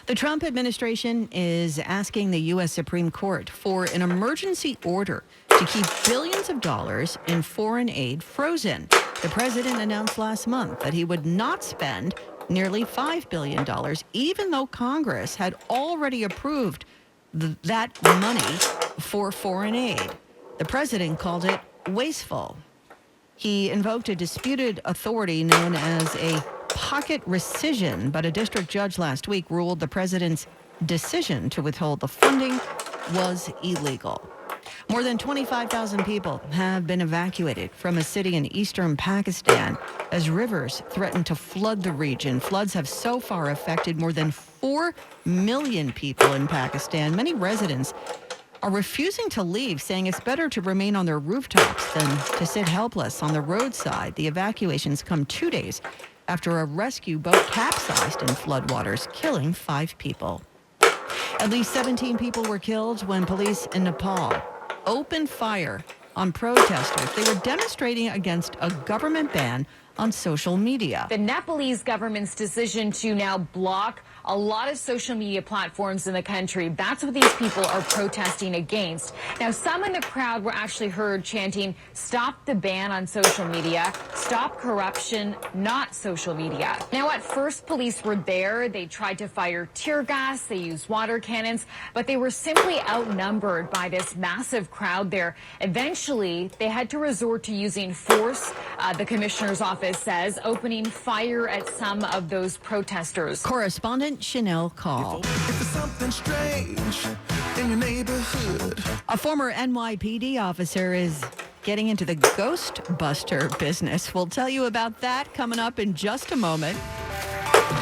The Trump administration is asking the U.S. Supreme Court for an emergency order to keep billions of dollars in foreign aid frozen. The president announced last month that he would not spend nearly $5 billion, even though Congress had already approved that money for foreign aid. The president called it wasteful. He invoked a disputed authority known as a pocket rescission, but a district judge last week ruled the president's decision to withhold the funding was illegal. More than 25,000 people have been evacuated from a city in eastern Pakistan as rivers threaten to flood the region. Floods have so far affected more than 4 million people in Pakistan. Many residents are refusing to leave, saying it's better to remain on their rooftops than to sit helpless on the roadside. The evacuations come 2 days after a rescue boat capsized in floodwaters, killing 5 people. At least 17 people were killed when police in Nepal opened fire on protesters. They were demonstrating against a government ban on social media. The Nepalese government's decision to now block a lot of social media platforms in the country. That's what these people are protesting against. Now, some in the crowd were actually heard chanting, "Stop the ban on social media, stop corruption, not social media." Now, at first, police were there. They tried to fire tear gas. They used water cannons, but they were simply outnumbered by this massive crowd there. Eventually, they had to resort to using force. The commissioner's office says, opening fire at some of those protesters. Correspondent Chanel Call. If there's something strange in your neighborhood. A former NYPD officer is getting into the Ghostbuster business. We'll tell you about that coming up in just a moment.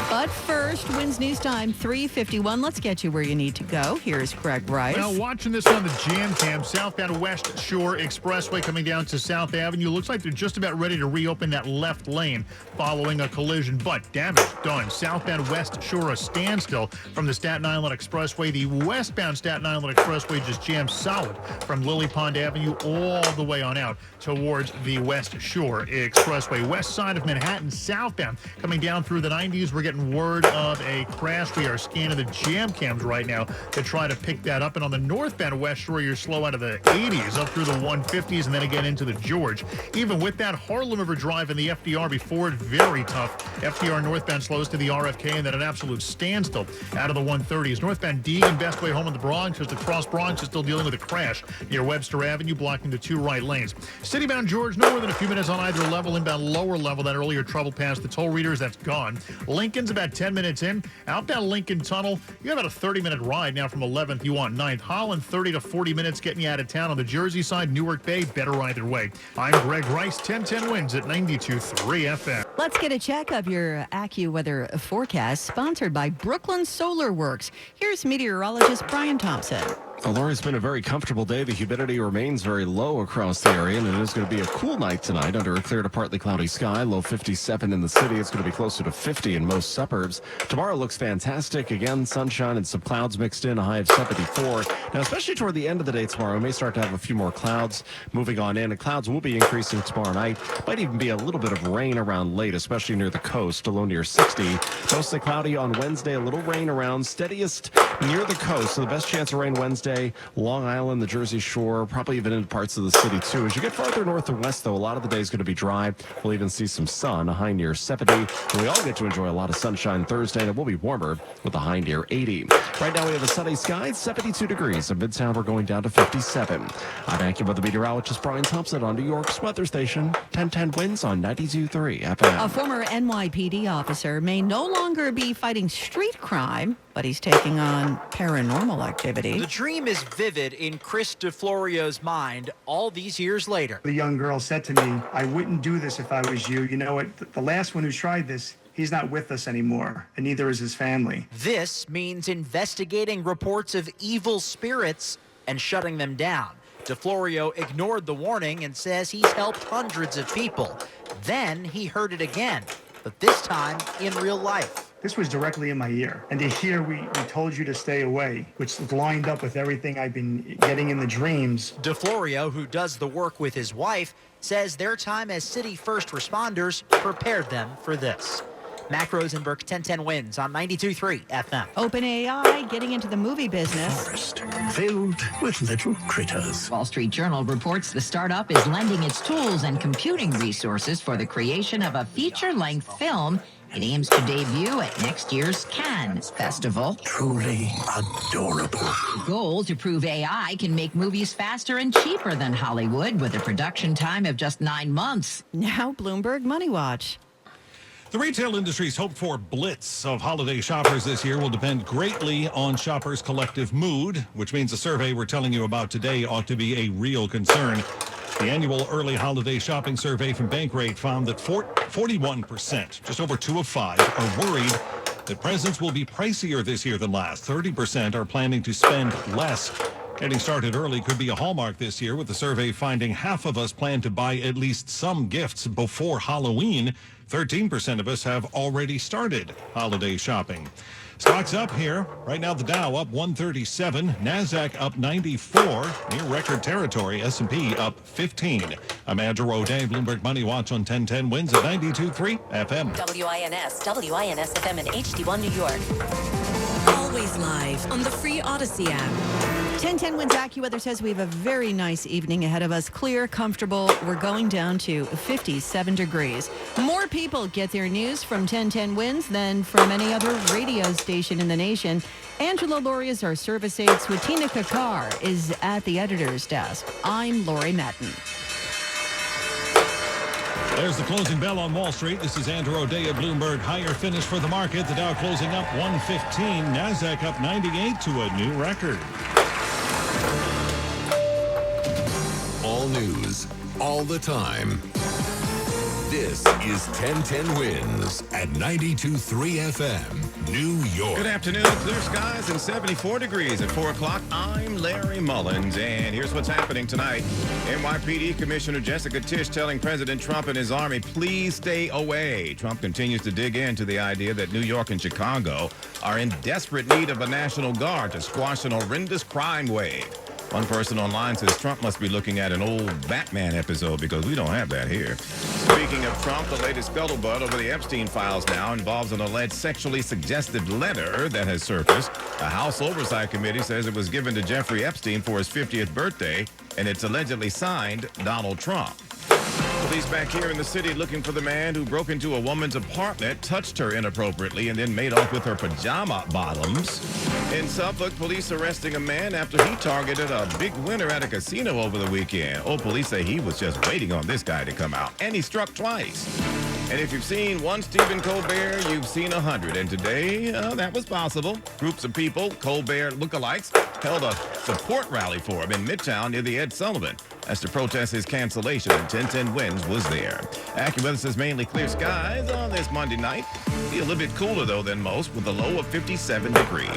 But first, WINS News Time, 3:51. Let's get you where you need to go. Here's Greg Rice. Now, watching this on the jam cam, southbound West Shore Expressway coming down to South Avenue. Looks like they're just about ready to reopen that left lane following a collision, but damage done. Southbound West Shore, a standstill from the Staten Island Expressway. The westbound Staten Island Expressway just jammed solid from Lily Pond Avenue all the way on out towards the West Shore Expressway. West side of Manhattan, southbound, coming down through the 90s. We're getting word of a crash. We are scanning the jam cams right now to try to pick that up. And on the northbound West Shore, you're slow out of the 80s up through the 150s and then again into the George. Even with that, Harlem River Drive and the FDR before it, very tough. FDR northbound slows to the RFK and then an absolute standstill out of the 130s. Northbound Deegan, best way home in the Bronx, as the Cross Bronx is still dealing with a crash near Webster Avenue, blocking the 2 right lanes. Citybound George, no more than a few minutes on either level. Inbound lower level, that earlier trouble past the toll readers, that's gone. Lincoln's about 10 minutes in. Outbound Lincoln Tunnel, you have about a 30-minute ride now from 11th. You want 9th. Holland, 30 to 40 minutes getting you out of town. On the Jersey side, Newark Bay, better either way. I'm Greg Rice, 1010 WINS at 92.3 FM. Let's get a check of your AccuWeather forecast, sponsored by Brooklyn Solar Works. Here's meteorologist Brian Thompson. Well, Laura, it's been a very comfortable day. The humidity remains very low across the area, and it is going to be a cool night tonight under a clear to partly cloudy sky. Low 57 in the city. It's going to be closer to 50 in most suburbs. Tomorrow looks fantastic. Again, sunshine and some clouds mixed in, a high of 74. Now, especially toward the end of the day tomorrow, we may start to have a few more clouds moving on in. And clouds will be increasing tomorrow night. Might even be a little bit of rain around late, especially near the coast, a low near 60. Mostly cloudy on Wednesday, a little rain around, steadiest near the coast. So the best chance of rain Wednesday, Long Island, the Jersey Shore, probably even into parts of the city too. As you get farther north and west, though, a lot of the day is going to be dry. We'll even see some sun, a high near 70. And we all get to enjoy a lot of sunshine Thursday, and it will be warmer with a high near 80. Right now we have a sunny sky, 72 degrees. In Midtown, we're going down to 57. I'm AccuWeather meteorologist Brian Thompson on New York's weather station, 1010 WINS on 92.3 FM. A former NYPD officer may no longer be fighting street crime, but he's taking on paranormal activity. The dream is vivid in Chris DeFlorio's mind all these years later. The young girl said to me, "I wouldn't do this if I was you. You know what? The last one who tried this, he's not with us anymore, and neither is his family." This means investigating reports of evil spirits and shutting them down. DeFlorio ignored the warning and says he's helped hundreds of people. Then he heard it again, but this time in real life. This was directly in my ear. And to hear we told you to stay away, which lined up with everything I've been getting in the dreams. DeFlorio, who does the work with his wife, says their time as city first responders prepared them for this. Mac Rosenberg, 1010 Wins on 92.3 FM. OpenAI getting into the movie business. Forest filled with little critters. Wall Street Journal reports the startup is lending its tools and computing resources for the creation of a feature-length film. It aims to debut at next year's Cannes Festival. Truly adorable. The goal to prove AI can make movies faster and cheaper than Hollywood, with a production time of just 9 months. Now Bloomberg Money Watch. The retail industry's hoped for blitz of holiday shoppers this year will depend greatly on shoppers' collective mood, which means the survey we're telling you about today ought to be a real concern. The annual early holiday shopping survey from Bankrate found that 41%, just over 2 of 5, are worried that presents will be pricier this year than last. 30% are planning to spend less. Getting started early could be a hallmark this year, with the survey finding half of us plan to buy at least some gifts before Halloween. 13% of us have already started holiday shopping. Stocks up here. Right now, the Dow up 137, NASDAQ up 94, near record territory, S&P up 15. I'm Andrew O'Day, Bloomberg Money Watch on 1010 Wins at 92.3 FM. WINS FM and HD1 New York. Always live on the free Odyssey app. 1010 Wins AccuWeather says we have a very nice evening ahead of us. Clear, comfortable. We're going down to 57 degrees. More people get their news from 1010 Wins than from any other radio station in the nation. Angela Laurie is our service aide. Swatina Kakar is at the editor's desk. I'm Lori Madden. There's the closing bell on Wall Street. This is Andrew O'Day at Bloomberg. Higher finish for the market. The Dow closing up 115. NASDAQ up 98 to a new record. All news, all the time. This is 1010 Wins at 92.3 FM, New York. Good afternoon. Clear skies and 74 degrees at 4 o'clock. I'm Larry Mullins, and here's what's happening tonight. NYPD Commissioner Jessica Tisch telling President Trump and his army, please stay away. Trump continues to dig into the idea that New York and Chicago are in desperate need of a National Guard to squash an horrendous crime wave. One person online says Trump must be looking at an old Batman episode because we don't have that here. Speaking of Trump, the latest scuttlebutt over the Epstein files now involves an alleged sexually suggested letter that has surfaced. A House Oversight Committee says it was given to Jeffrey Epstein for his 50th birthday, and it's allegedly signed Donald Trump. Police back here in the city looking for the man who broke into a woman's apartment, touched her inappropriately, and then made off with her pajama bottoms. In Suffolk, police arresting a man after he targeted a big winner at a casino over the weekend. Oh, police say he was just waiting on this guy to come out, and he struck twice. And if you've seen one Stephen Colbert, you've seen 100. And today, that was possible. Groups of people, Colbert lookalikes, held a support rally for him in Midtown near the Ed Sullivan. As to protest his cancellation, and 1010 Wins was there. AccuWeather says mainly clear skies on this Monday night. Be a little bit cooler, though, than most, with a low of 57 degrees.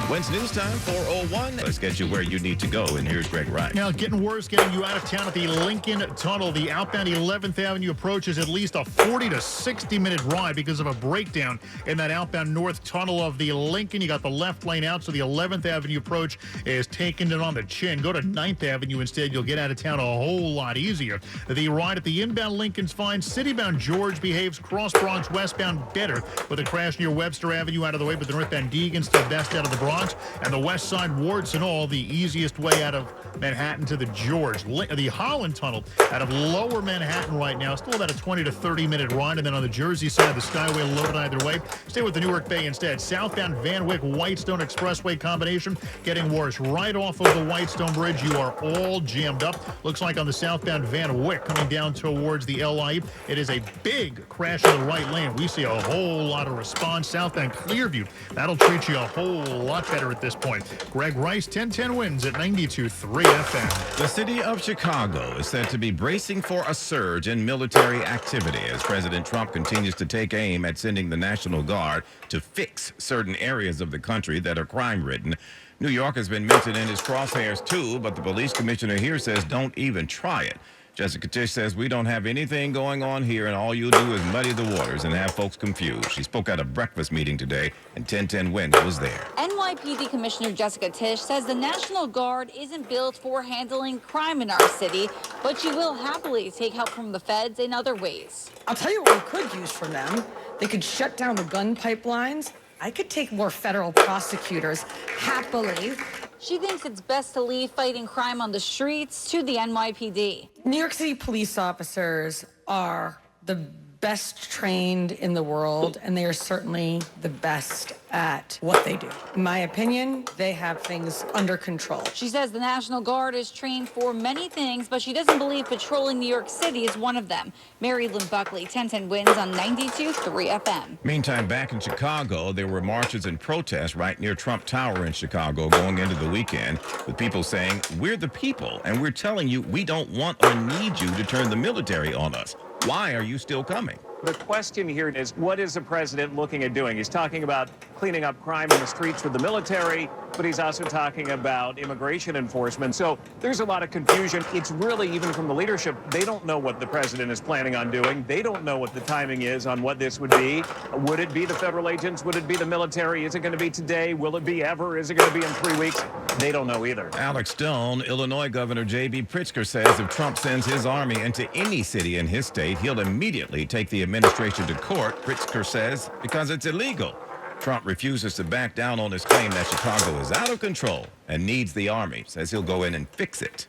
When's news time? 4:01. Let's get you where you need to go, and here's Greg Wright. Now, getting worse, getting you out of town at the Lincoln Tunnel. The outbound 11th Avenue approach is at least a 40 to 60 minute ride because of a breakdown in that outbound north tunnel of the Lincoln. You got the left lane out, so the 11th Avenue approach is taking it on the chin. Go to 9th Avenue instead. You'll get out of town a whole lot easier. The ride at the inbound Lincoln's fine. Citybound George behaves. Cross Bronx westbound better with a crash near Webster Avenue out of the way, but the northbound Deegan still best out of the Bronx. And the west side Wards and all, the easiest way out of Manhattan to the George. The Holland Tunnel out of lower Manhattan right now, still about a 20 to 30 minute ride. And then on the Jersey side, the Skyway loaded either way. Stay with the Newark Bay instead. Southbound Van Wyck Whitestone Expressway combination getting worse. Right off of the Whitestone Bridge, you are all jammed up. Looks like on the southbound Van Wyck coming down towards the LIE, it is a big crash in the right lane. We see a whole lot of response. Southbound Clearview, that'll treat you a whole lot better at this point. Greg Rice, 1010 Wins at 92.3 FM. The city of Chicago is said to be bracing for a surge in military activity as President Trump continues to take aim at sending the National Guard to fix certain areas of the country that are crime-ridden. New York has been mentioned in his crosshairs too, but the police commissioner here says don't even try it. Jessica Tisch says we don't have anything going on here, and all you'll do is muddy the waters and have folks confused. She spoke at a breakfast meeting today, and 1010 Wins was there. NYPD Commissioner Jessica Tisch says the National Guard isn't built for handling crime in our city, but she will happily take help from the feds in other ways. I'll tell you what we could use from them. They could shut down the gun pipelines. I could take more federal prosecutors happily. She thinks it's best to leave fighting crime on the streets to the NYPD. New York City police officers are the best trained in the world, and they are certainly the best at what they do. In my opinion, they have things under control. She says the National Guard is trained for many things, but she doesn't believe patrolling New York City is one of them. Mary Lynn Buckley, 1010 Wins on 92.3 FM. Meantime, back in Chicago, there were marches and protests right near Trump Tower in Chicago going into the weekend, with people saying, "We're the people, and we're telling you we don't want or need you to turn the military on us. Why are you still coming?" The question here is, what is the president looking at doing? He's talking about cleaning up crime in the streets with the military, but he's also talking about immigration enforcement. So there's a lot of confusion. It's really, even from the leadership, they don't know what the president is planning on doing. They don't know what the timing is on what this would be. Would it be the federal agents? Would it be the military? Is it going to be today? Will it be ever? Is it going to be in 3 weeks? They don't know either. Alex Stone, Illinois Governor J.B. Pritzker says if Trump sends his army into any city in his state, he'll immediately take the administration to court, Pritzker says, because it's illegal. Trump refuses to back down on his claim that Chicago is out of control and needs the army, says he'll go in and fix it.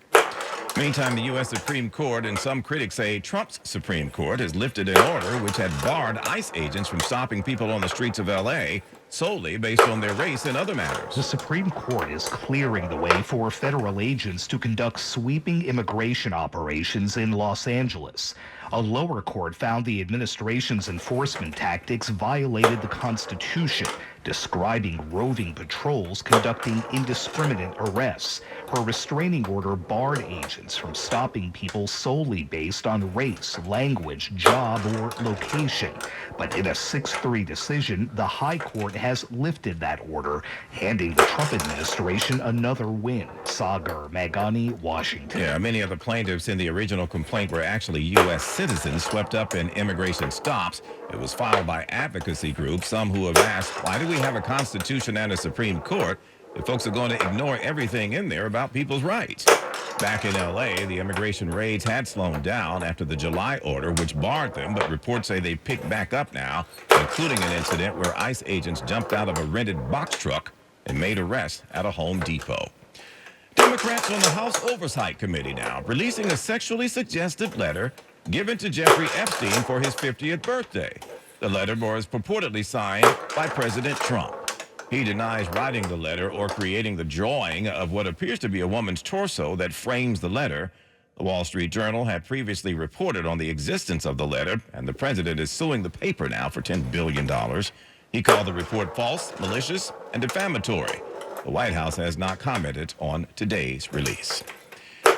Meantime, the U.S. Supreme Court and some critics say Trump's Supreme Court has lifted an order which had barred ICE agents from stopping people on the streets of L.A. solely based on their race and other matters. The Supreme Court is clearing the way for federal agents to conduct sweeping immigration operations in Los Angeles. A lower court found the administration's enforcement tactics violated the Constitution, describing roving patrols conducting indiscriminate arrests. Her restraining order barred agents from stopping people solely based on race, language, job, or location. But in a 6-3 decision, the High Court has lifted that order, handing the Trump administration another win. Sagar Magani, Washington. Yeah, many of the plaintiffs in the original complaint were actually U.S. citizens swept up in immigration stops. It was filed by advocacy groups, some who have asked, why do we have a Constitution and a Supreme Court if folks are going to ignore everything in there about people's rights? Back in L.A., the immigration raids had slowed down after the July order, which barred them, but reports say they picked back up now, including an incident where ICE agents jumped out of a rented box truck and made arrests at a Home Depot. Democrats on the House Oversight Committee now releasing a sexually suggestive letter given to Jeffrey Epstein for his 50th birthday. The letter was purportedly signed by President Trump. He denies writing the letter or creating the drawing of what appears to be a woman's torso that frames the letter. The Wall Street Journal had previously reported on the existence of the letter, and the president is suing the paper now for $10 billion. He called the report false, malicious, and defamatory. The White House has not commented on today's release.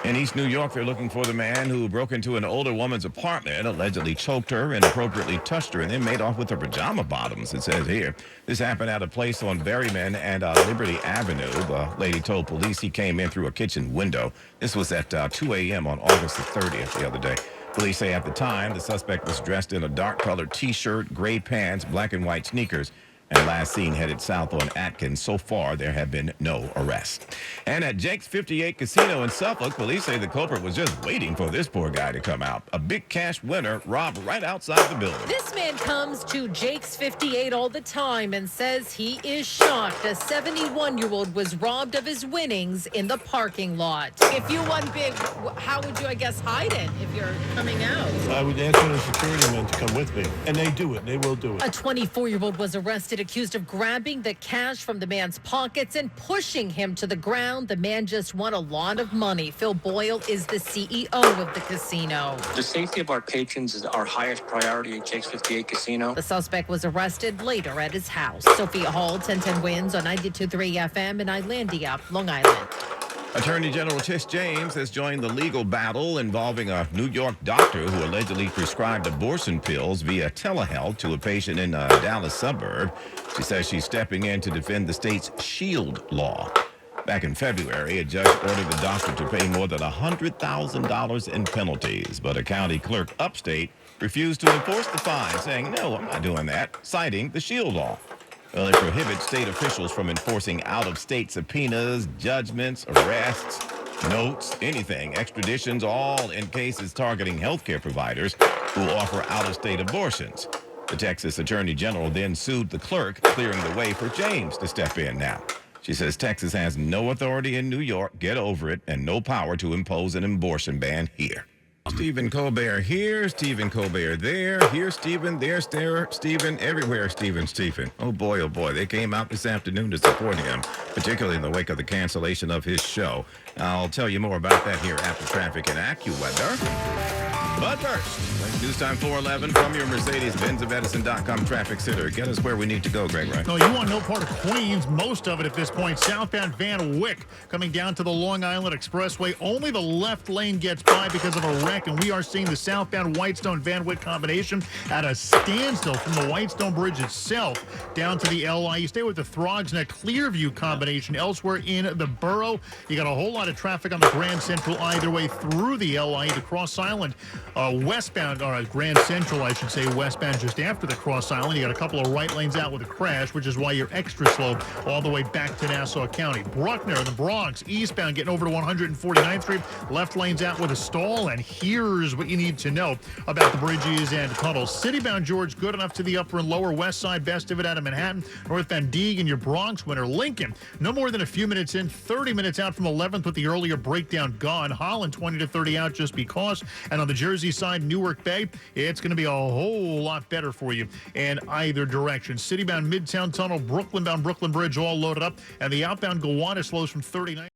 In East New York, they're looking for the man who broke into an older woman's apartment, allegedly choked her, inappropriately touched her, and then made off with her pajama bottoms, it says here. This happened at a place on Berryman and Liberty Avenue. The lady told police he came in through a kitchen window. This was at 2 a.m. on August the 30th, the other day. Police say at the time, the suspect was dressed in a dark-colored T-shirt, gray pants, black and white sneakers, and last seen headed south on Atkins. So far, there have been no arrests. And at Jake's 58 Casino in Suffolk, police say the culprit was just waiting for this poor guy to come out. A big cash winner robbed right outside the building. This man comes to Jake's 58 all the time and says he is shocked. A 71-year-old was robbed of his winnings in the parking lot. If you won big, how would you, I guess, hide it if you're coming out? I would ask one of the security men to come with me, and they do it. They will do it. A 24-year-old was arrested accused of grabbing the cash from the man's pockets and pushing him to the ground. The man just won a lot of money. Phil Boyle is the CEO of the casino. The safety of our patrons is our highest priority at Jake's 58 Casino. The suspect was arrested later at his house. Sophia Hall, 1010 Wins on 92.3 FM in Islandia, Long Island. Attorney General Tish James has joined the legal battle involving a New York doctor who allegedly prescribed abortion pills via telehealth to a patient in a Dallas suburb. She says she's stepping in to defend the state's SHIELD law. Back in February, a judge ordered the doctor to pay more than $100,000 in penalties, but a county clerk upstate refused to enforce the fine, saying, no, I'm not doing that, citing the SHIELD law. Well, it prohibits state officials from enforcing out-of-state subpoenas, judgments, arrests, notes, anything, extraditions, all in cases targeting healthcare providers who offer out-of-state abortions. The Texas Attorney General then sued the clerk, clearing the way for James to step in now. She says Texas has no authority in New York, get over it, and no power to impose an abortion ban here. Stephen Colbert here, Stephen Colbert there, here Stephen, there Stephen, everywhere Stephen. Oh boy, they came out this afternoon to support him, particularly in the wake of the cancellation of his show. I'll tell you more about that here after traffic and AccuWeather. But first, news time 411 from your Mercedes-Benz-of-Edison.com traffic center. Get us where we need to go, Greg, right? No, you want no part of Queens, most of it at this point. Southbound Van Wyck coming down to the Long Island Expressway. Only the left lane gets by because of a wreck, and we are seeing the southbound Whitestone-Van Wyck combination at a standstill from the Whitestone Bridge itself down to the LI. You stay with the Throgs Neck Clearview combination elsewhere in the borough. You got a whole lot of traffic on the Grand Central either way through the LI to Cross Island. Westbound, or Grand Central, I should say, westbound just after the Cross Island. You got a couple of right lanes out with a crash, which is why you're extra slow all the way back to Nassau County. Bruckner in the Bronx, eastbound, getting over to 149th Street. Left lanes out with a stall, and here's what you need to know about the bridges and tunnels. Citybound George, good enough to the upper and lower west side, best of it out of Manhattan. Northbound Deeg in your Bronx, winner Lincoln, no more than a few minutes in, 30 minutes out from 11th with the earlier breakdown gone. Holland 20 to 30 out just because. And on the Jersey side, Newark Bay, it's going to be a whole lot better for you in either direction. Citybound Midtown Tunnel, Brooklyn bound Brooklyn Bridge all loaded up, and the outbound Gowanus slows from 39.